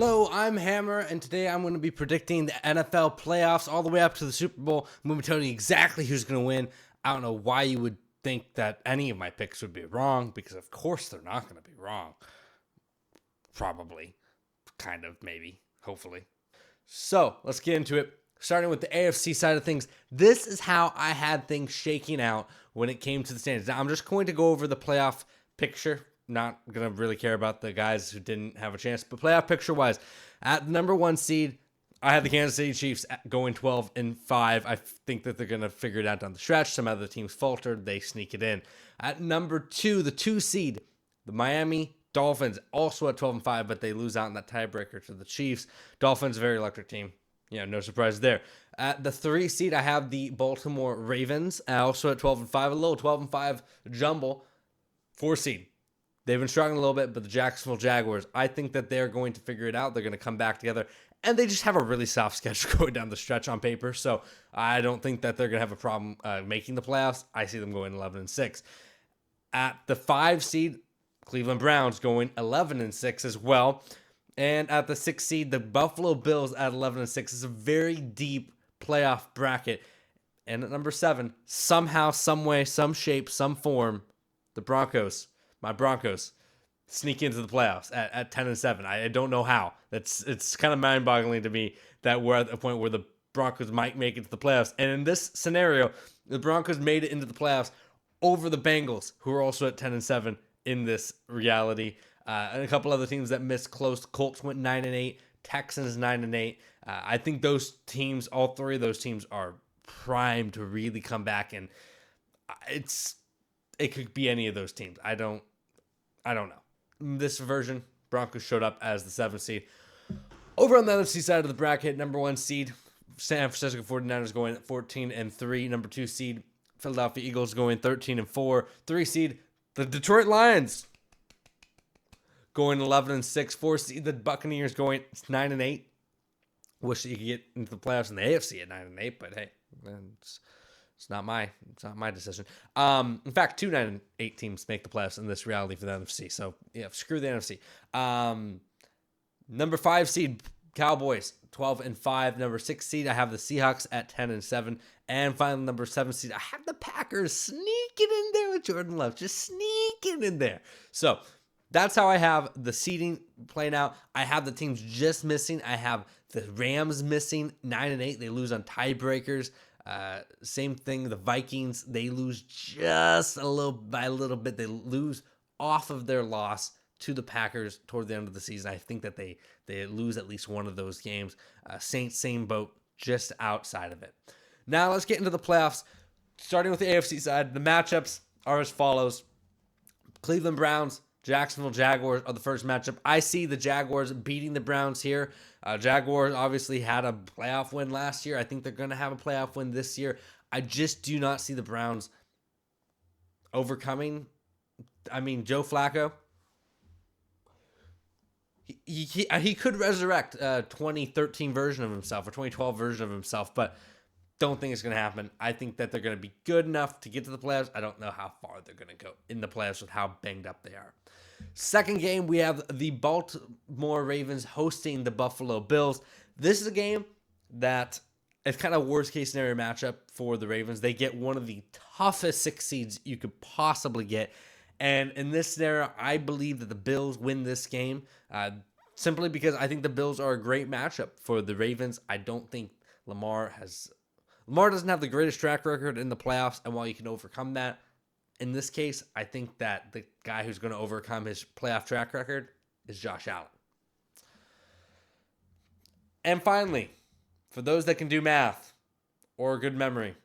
Hello, I'm Hammer, and today I'm going to be predicting the NFL playoffs all the way up to the Super Bowl. I'm going to be telling you exactly who's going to win. I don't know why you would think that any of my picks would be wrong, because of course they're not going to be wrong. Probably. Kind of, maybe. Hopefully. So, let's get into it. Starting with the AFC side of things, this is how I had things shaking out when it came to the standings. Now, I'm just going to go over the playoff picture. Not going to really care about the guys who didn't have a chance. But playoff picture-wise, at the number one seed, I had the Kansas City Chiefs going 12-5. I think that they're going to figure it out down the stretch. Some other teams faltered. They sneak it in. At number two, the two seed, the Miami Dolphins, also at 12-5, but they lose out in that tiebreaker to the Chiefs. Dolphins, a very electric team. Yeah, no surprise there. At the three seed, I have the Baltimore Ravens, also at 12-5, a little 12-5 jumble. Four seed. They've been struggling a little bit, but the Jacksonville Jaguars, I think that they're going to figure it out. They're going to come back together, and they just have a really soft schedule going down the stretch on paper, so I don't think that they're going to have a problem making the playoffs. I see them going 11-6. At the five seed, Cleveland Browns going 11-6 as well. And at the sixth seed, the Buffalo Bills at 11-6 is a very deep playoff bracket. And at number seven, somehow, some way, some shape, some form, the Broncos, my Broncos, sneak into the playoffs at 10-7. I don't know how. It's kind of mind-boggling to me that we're at a point where the Broncos might make it to the playoffs. And in this scenario, the Broncos made it into the playoffs over the Bengals, who are also at 10-7 in this reality. And a couple other teams that missed close. Colts went 9-8. Texans 9-8. I think those teams, all three of those teams, are primed to really come back, and it could be any of those teams. I don't know. This version, Broncos showed up as the 7th seed. Over on the NFC side of the bracket, number 1 seed, San Francisco 49ers going 14-3. Number 2 seed, Philadelphia Eagles going 13-4. 3 seed, the Detroit Lions going 11-6. 4 seed, the Buccaneers going 9-8. Wish that you could get into the playoffs in the AFC at 9-8, but hey, it's not my decision. In fact, 2 9-8 teams make the playoffs in this reality for the NFC. So yeah, screw the NFC. Number 5 seed, Cowboys 12-5. Number 6 seed, I have the Seahawks at 10-7. And finally, number 7 seed, I have the Packers sneaking in there with Jordan Love, just sneaking in there. So that's how I have the seeding playing out. I have the teams just missing. I have the Rams missing 9-8. They lose on tiebreakers. Same thing, the Vikings, they lose just by a little bit. They lose off of their loss to the Packers toward the end of the season. I think that they lose at least one of those games. Saints, same boat, just outside of it. Now let's get into the playoffs. Starting with the AFC side, the matchups are as follows. Cleveland Browns, Jacksonville Jaguars are the first matchup. I see the Jaguars beating the Browns here. Jaguars obviously had a playoff win last year. I think they're going to have a playoff win this year. I just do not see the Browns overcoming. I mean, Joe Flacco, he could resurrect a 2013 version of himself or 2012 version of himself, but don't think it's going to happen. I think that they're going to be good enough to get to the playoffs. I don't know how far they're going to go in the playoffs with how banged up they are. Second game, we have the Baltimore Ravens hosting the Buffalo Bills. This is a game that is kind of worst case scenario matchup for the Ravens. They get one of the toughest 6 seeds you could possibly get. And in this scenario, I believe that the Bills win this game simply because I think the Bills are a great matchup for the Ravens. I don't think Lamar doesn't have the greatest track record in the playoffs, and while you can overcome that, in this case, I think that the guy who's going to overcome his playoff track record is Josh Allen. And finally, for those that can do math or good memory.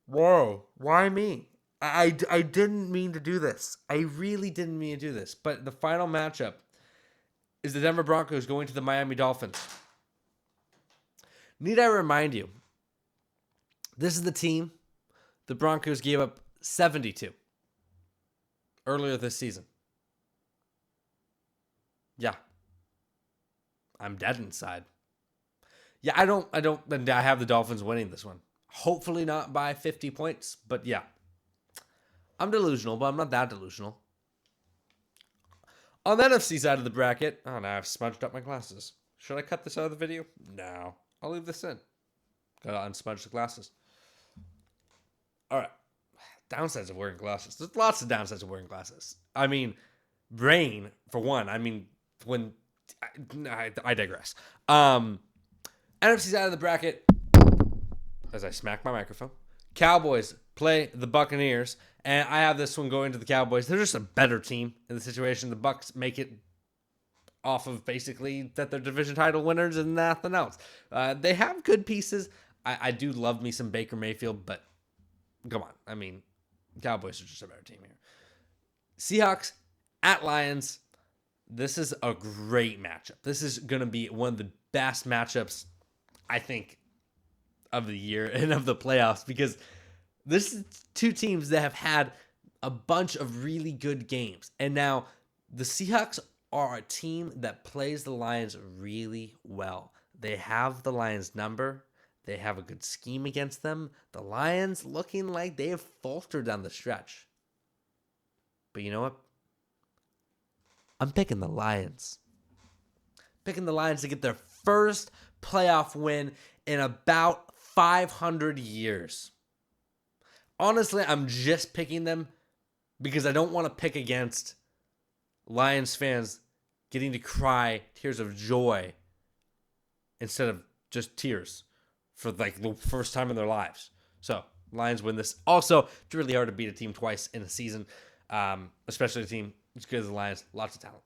Whoa, why me? I didn't mean to do this. I really didn't mean to do this. But the final matchup is the Denver Broncos going to the Miami Dolphins. Need I remind you, this is the team the Broncos gave up 72 earlier this season. Yeah. I'm dead inside. Yeah, I have the Dolphins winning this one. Hopefully not by 50 points, but yeah. I'm delusional, but I'm not that delusional. On the NFC side of the bracket, oh, now I've smudged up my glasses. Should I cut this out of the video? No. I'll leave this in. Gotta unsmudge the glasses. All right. Downsides of wearing glasses. There's lots of downsides of wearing glasses. I mean, rain, for one. I mean, when... I digress. NFC side of the bracket, as I smack my microphone, Cowboys play the Buccaneers, and I have this one going to the Cowboys. They're just a better team in the situation. The Bucs make it off of basically that they're division title winners and nothing else. They have good pieces. I do love me some Baker Mayfield, but come on. I mean, Cowboys are just a better team here. Seahawks at Lions. This is a great matchup. This is going to be one of the best matchups, I think, of the year and of the playoffs, because this is two teams that have had a bunch of really good games. And now the Seahawks are a team that plays the Lions really well. They have the Lions number. They have a good scheme against them. The Lions looking like they have faltered down the stretch. But you know what? I'm picking the Lions. Picking the Lions to get their first playoff win in about 500 years. Honestly, I'm just picking them because I don't want to pick against Lions fans getting to cry tears of joy instead of just tears for like the first time in their lives. So, Lions win this. Also, it's really hard to beat a team twice in a season, especially a team as good as the Lions. Lots of talent.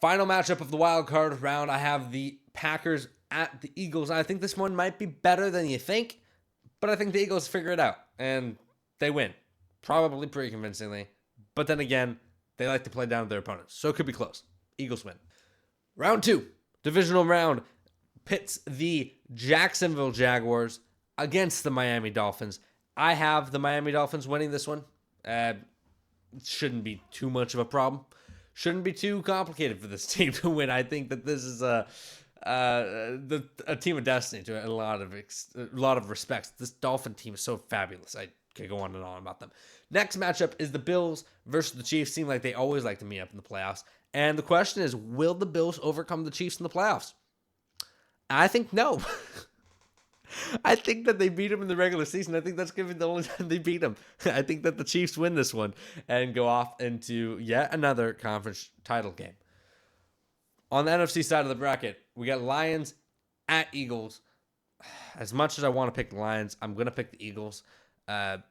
Final matchup of the wild card round, I have the Packers at the Eagles. I think this one might be better than you think, but I think the Eagles figure it out, and they win. Probably pretty convincingly. But then again, they like to play down to their opponents, so it could be close. Eagles win. Round 2, divisional round, pits the Jacksonville Jaguars against the Miami Dolphins. I have the Miami Dolphins winning this one. Shouldn't be too much of a problem. Shouldn't be too complicated for this team to win. I think that this is a team of destiny to a lot of respects. This Dolphin team is so fabulous. I could go on and on about them. Next matchup is the Bills versus the Chiefs. Seem like they always like to meet up in the playoffs. And the question is, will the Bills overcome the Chiefs in the playoffs? I think no. I think that they beat them in the regular season. I think that's going to be the only time they beat them. I think that the Chiefs win this one and go off into yet another conference title game. On the NFC side of the bracket, we got Lions at Eagles. As much as I want to pick the Lions, I'm going to pick the Eagles. The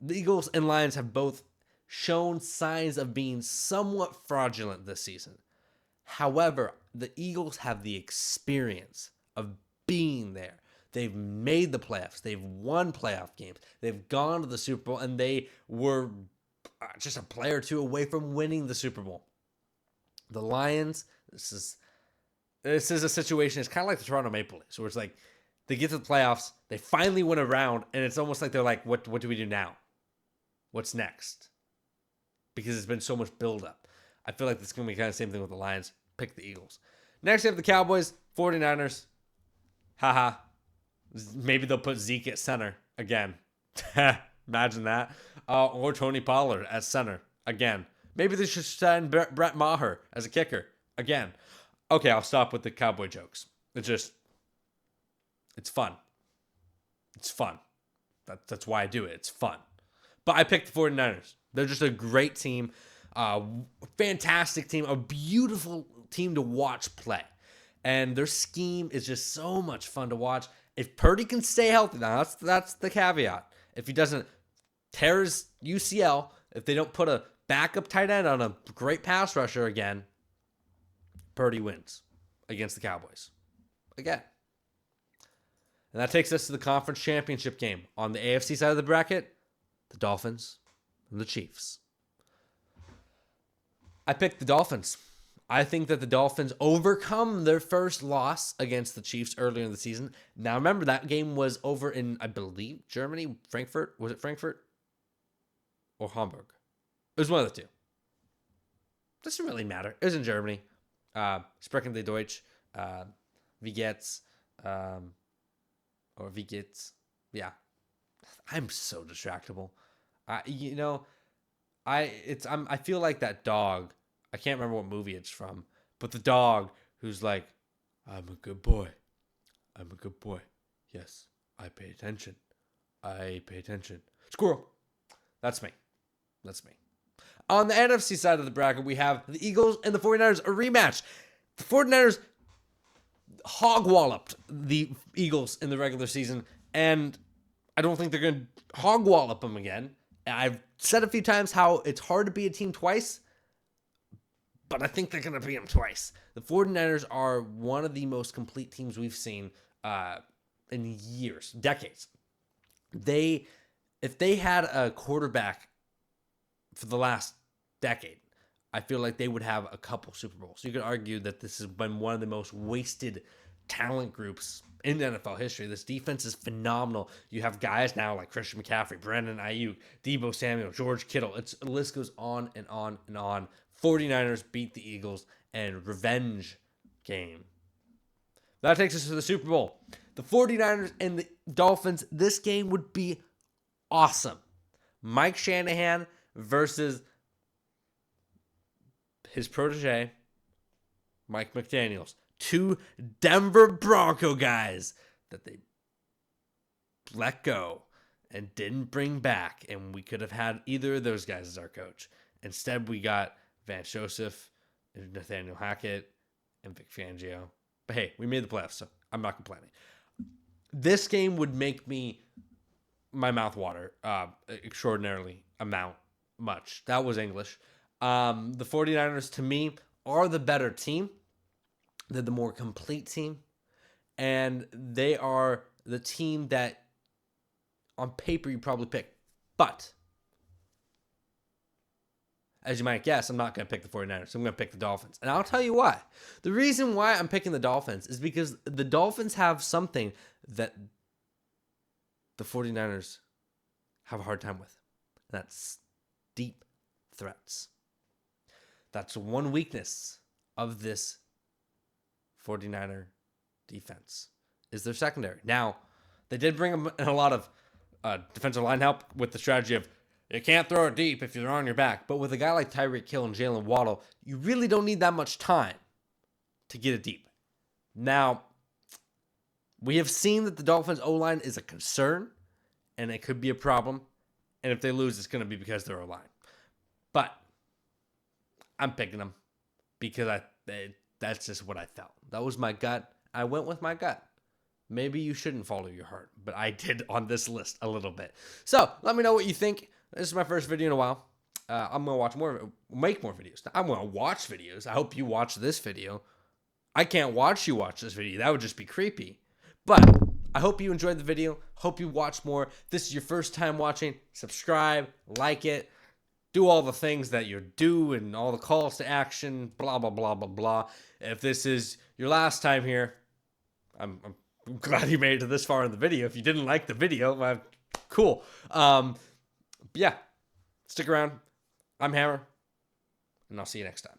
Eagles and Lions have both shown signs of being somewhat fraudulent this season. However, the Eagles have the experience of being there. They've made the playoffs. They've won playoff games. They've gone to the Super Bowl, and they were just a player or two away from winning the Super Bowl. The Lions, this is a situation. It's kind of like the Toronto Maple Leafs, where it's like they get to the playoffs, they finally win a round, and it's almost like they're like, what do we do now? What's next? Because it's been so much buildup. I feel like it's going to be kind of the same thing with the Lions. Pick the Eagles. Next, we have the Cowboys, 49ers. Haha. Maybe they'll put Zeke at center again. Imagine that. Or Tony Pollard at center again. Maybe they should send Brett Maher as a kicker again. Okay, I'll stop with the Cowboy jokes. It's fun. It's fun. That's why I do it. It's fun. But I picked the 49ers. They're just a great team. Fantastic team. A beautiful team to watch play. And their scheme is just so much fun to watch. If Purdy can stay healthy, now that's the caveat. If he doesn't tear his UCL, if they don't put a backup tight end on a great pass rusher again, Purdy wins against the Cowboys. Again. And that takes us to the conference championship game. On the AFC side of the bracket, the Dolphins and the Chiefs. I picked the Dolphins. I think that the Dolphins overcome their first loss against the Chiefs earlier in the season. Now, remember, that game was over in, I believe, Germany, Frankfurt. Was it Frankfurt or Hamburg? It was one of the two. Doesn't really matter. It was in Germany. Sprechen die Deutsch. Wie geht's? Or wie geht's? Yeah. I'm so distractible. I feel like that dog I can't remember what movie it's from, but the dog who's like, I'm a good boy. I'm a good boy. Yes, I pay attention. I pay attention. Squirrel. That's me. That's me. On the NFC side of the bracket, we have the Eagles and the 49ers, a rematch. The 49ers hog-walloped the Eagles in the regular season, and I don't think they're going to hog-wallop them again. I've said a few times how it's hard to beat a team twice, but I think they're going to beat them twice. The 49ers are one of the most complete teams we've seen in years, decades. If they had a quarterback for the last decade, I feel like they would have a couple Super Bowls. You could argue that this has been one of the most wasted talent groups in NFL history. This defense is phenomenal. You have guys now like Christian McCaffrey, Brandon Ayuk, Deebo Samuel, George Kittle. The list goes on and on and on. 49ers beat the Eagles and revenge game. That takes us to the Super Bowl. The 49ers and the Dolphins, this game would be awesome. Mike Shanahan versus his protege, Mike McDaniels. Two Denver Bronco guys that they let go and didn't bring back. And we could have had either of those guys as our coach. Instead, we got Vance Joseph, and Nathaniel Hackett, and Vic Fangio. But hey, we made the playoffs, so I'm not complaining. This game would make my mouth water extraordinarily much. That was English. The 49ers, to me, are the better team. They're the more complete team. And they are the team that, on paper, you probably pick. But, as you might guess, I'm not going to pick the 49ers. So I'm going to pick the Dolphins. And I'll tell you why. The reason why I'm picking the Dolphins is because the Dolphins have something that the 49ers have a hard time with. And that's deep threats. That's one weakness of this 49er defense, is their secondary. Now, they did bring in a lot of defensive line help with the strategy of you can't throw it deep if you're on your back. But with a guy like Tyreek Hill and Jalen Waddle, you really don't need that much time to get it deep. Now, we have seen that the Dolphins' O-line is a concern, and it could be a problem. And if they lose, it's going to be because they're O-line. But I'm picking them because that's just what I felt. That was my gut. I went with my gut. Maybe you shouldn't follow your heart, but I did on this list a little bit. So let me know what you think. This is my first video in a while. I'm going to make more videos. I'm going to watch videos. I hope you watch this video. I can't watch you watch this video. That would just be creepy. But I hope you enjoyed the video. Hope you watch more. If this is your first time watching, subscribe, like it, do all the things that you do and all the calls to action, blah, blah, blah, blah, blah. If this is your last time here, I'm glad you made it to this far in the video. If you didn't like the video, well, cool. Yeah, stick around. I'm Hammer, and I'll see you next time.